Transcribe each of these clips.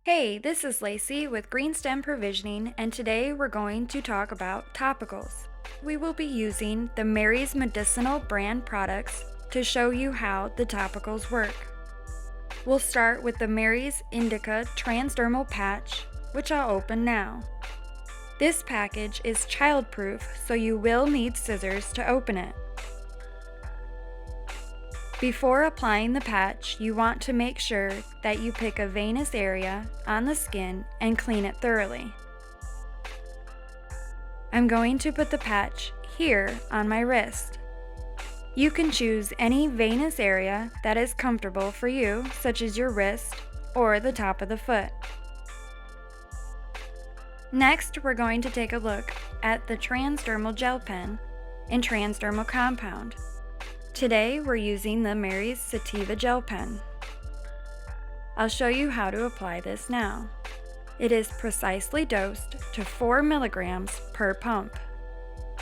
Hey, this is Lacey with Greenstem Provisioning, and today we're going to talk about topicals. We will be using the Mary's Medicinal brand products to show you how the topicals work. We'll start with the Mary's Indica Transdermal Patch, which I'll open now. This package is childproof, so you will need scissors to open it. Before applying the patch, you want to make sure that you pick a venous area on the skin and clean it thoroughly. I'm going to put the patch here on my wrist. You can choose any venous area that is comfortable for you, such as your wrist or the top of the foot. Next, we're going to take a look at the Transdermal Gel Pen in Transdermal Compound. Today we're using the Mary's Sativa Gel Pen. I'll show you how to apply this now. It is precisely dosed to 4 milligrams per pump.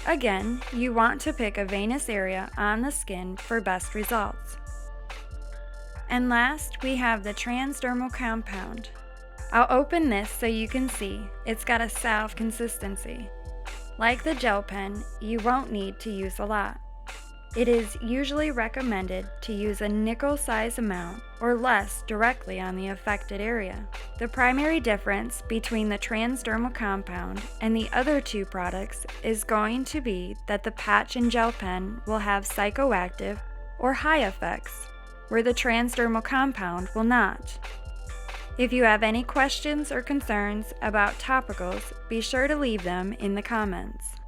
Again, you want to pick a venous area on the skin for best results. And last, we have the Transdermal Compound. I'll open this so you can see it's got a salve consistency. Like the gel pen, you won't need to use a lot. It is usually recommended to use a nickel size amount or less directly on the affected area. The primary difference between the Transdermal Compound and the other two products is going to be that the patch and gel pen will have psychoactive or high effects, where the Transdermal Compound will not. If you have any questions or concerns about topicals, be sure to leave them in the comments.